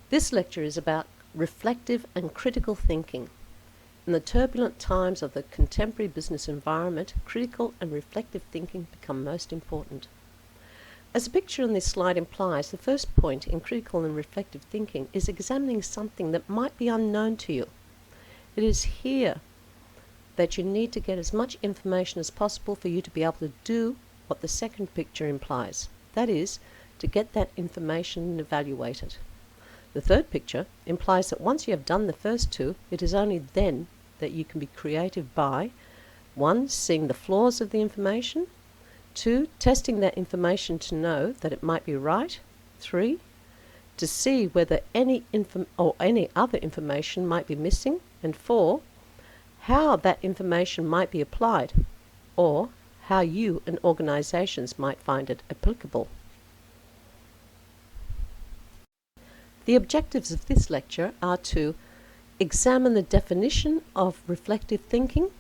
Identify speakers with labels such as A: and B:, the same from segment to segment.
A: This lecture is about reflective and critical thinking. In the turbulent times of the contemporary business environment, critical and reflective thinking become most important. As the picture on this slide implies, the first point in critical and reflective thinking is examining something that might be unknown to you. It is here that you need to get as much information as possible for you to be able to do what the second picture implies. That is, to get that information and evaluate it. The third picture implies that once you have done the first two, it is only then that you can be creative by 1. Seeing the flaws of the information, 2. Testing that information to know that it might be right, 3. To see whether any other information might be missing, and 4. How that information might be applied, or how you and organizations might find it applicable. The objectives of this lecture are to examine the definition of reflective thinking,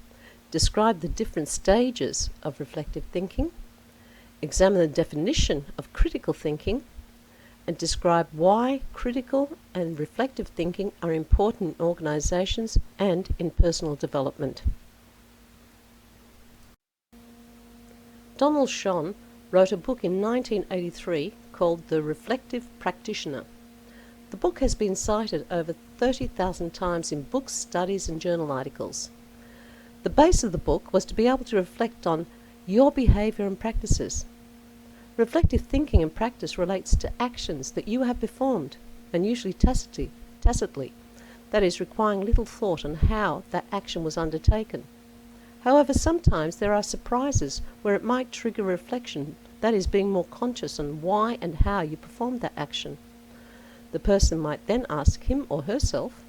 A: describe the different stages of reflective thinking, examine the definition of critical thinking, and describe why critical and reflective thinking are important in organizations and in personal development. Donald Schoen wrote a book in 1983 called The Reflective Practitioner. The book has been cited over 30,000 times in books, studies, and journal articles. The base of the book was to be able to reflect on your behavior and practices. Reflective thinking and practice relates to actions that you have performed, and usually tacitly, that is, requiring little thought on how that action was undertaken. However, sometimes there are surprises where it might trigger reflection, that is, being more conscious on why and how you performed that action. The person might then ask him or herself,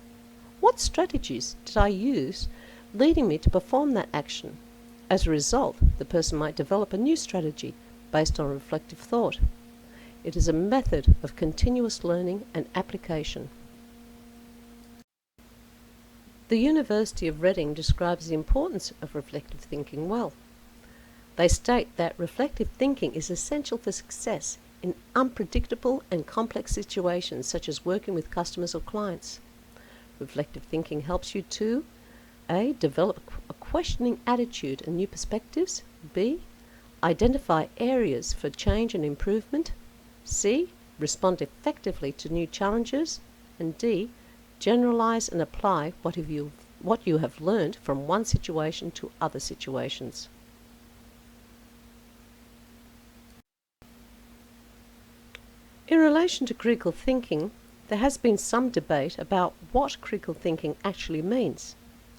A: what strategies did I use leading me to perform that action? As a result, the person might develop a new strategy based on reflective thought. It is a method of continuous learning and application. The University of Reading describes the importance of reflective thinking well. They state that reflective thinking is essential for success in unpredictable and complex situations such as working with customers or clients. Reflective thinking helps you to A. Develop a questioning attitude and new perspectives, B. Identify areas for change and improvement, C. Respond effectively to new challenges, and D. Generalize and apply what you have learned from one situation to other situations. In relation to critical thinking, there has been some debate about what critical thinking actually means,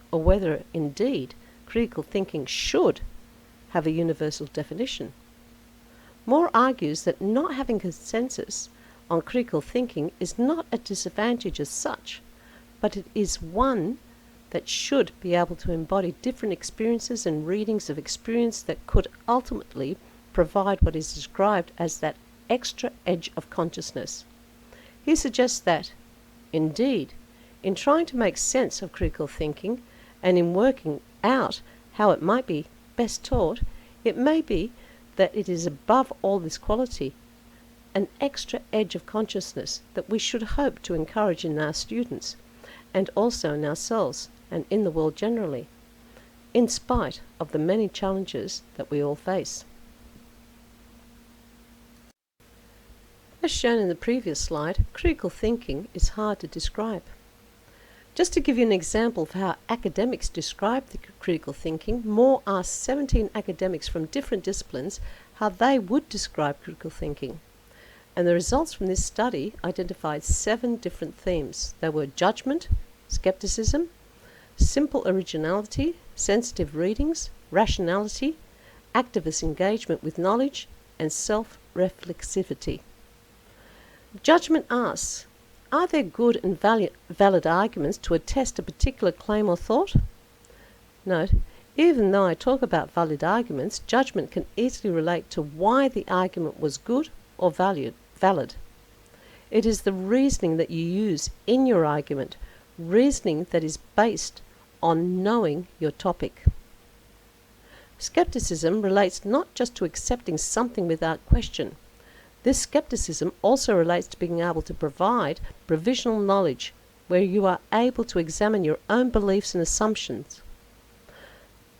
A: or whether, indeed, critical thinking should have a universal definition. Moore argues that not having consensus on critical thinking is not a disadvantage as such, but it is one that should be able to embody different experiences and readings of experience that could ultimately provide what is described as that extra edge of consciousness. He suggests that, indeed, in trying to make sense of critical thinking and in working out how it might be best taught, it may be that it is above all this quality, an extra edge of consciousness that we should hope to encourage in our students, and also in ourselves and in the world generally, in spite of the many challenges that we all face. As shown in the previous slide, critical thinking is hard to describe. Just to give you an example of how academics describe the critical thinking, Moore asked 17 academics from different disciplines how they would describe critical thinking. And the results from this study identified 7 different themes. They were judgment, skepticism, simple originality, sensitive readings, rationality, activist engagement with knowledge, and self-reflexivity. Judgment asks, are there good and valid arguments to attest a particular claim or thought? Note, even though I talk about valid arguments, judgment can easily relate to why the argument was good or valid. It is the reasoning that you use in your argument, reasoning that is based on knowing your topic. Skepticism relates not just to accepting something without question. This skepticism also relates to being able to provide provisional knowledge where you are able to examine your own beliefs and assumptions.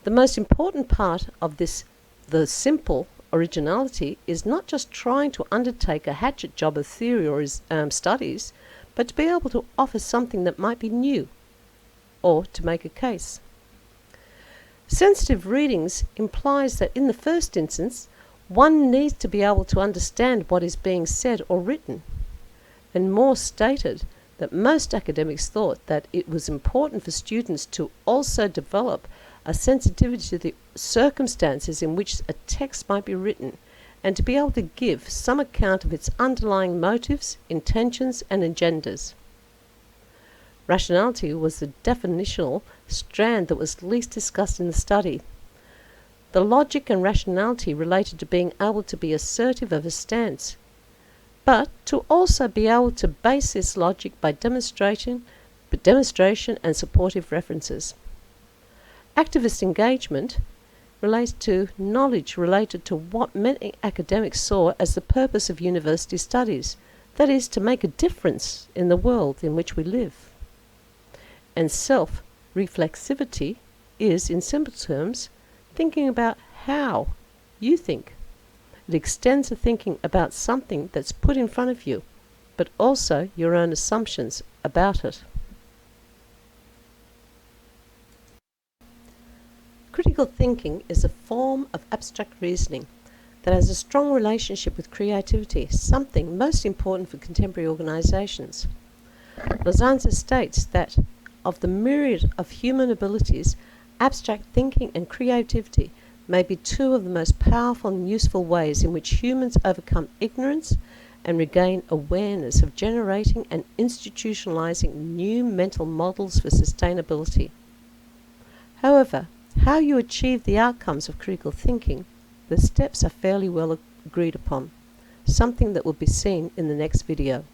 A: The most important part of this, the simple originality, is not just trying to undertake a hatchet job of theory or studies, but to be able to offer something that might be new, or to make a case. Sensitive readings implies that in the first instance, one needs to be able to understand what is being said or written, and Moore stated that most academics thought that it was important for students to also develop a sensitivity to the circumstances in which a text might be written, and to be able to give some account of its underlying motives, intentions, and agendas. Rationality was the definitional strand that was least discussed in the study. The logic and rationality related to being able to be assertive of a stance, but to also be able to base this logic by demonstration and supportive references. Activist engagement relates to knowledge related to what many academics saw as the purpose of university studies, that is, to make a difference in the world in which we live. And self-reflexivity is, in simple terms, thinking about how you think. It extends to thinking about something that's put in front of you, but also your own assumptions about it. Critical thinking is a form of abstract reasoning that has a strong relationship with creativity, something most important for contemporary organizations. Lozanza states that of the myriad of human abilities, abstract thinking and creativity may be two of the most powerful and useful ways in which humans overcome ignorance and regain awareness of generating and institutionalizing new mental models for sustainability. However, how you achieve the outcomes of critical thinking, the steps are fairly well agreed upon, something that will be seen in the next video.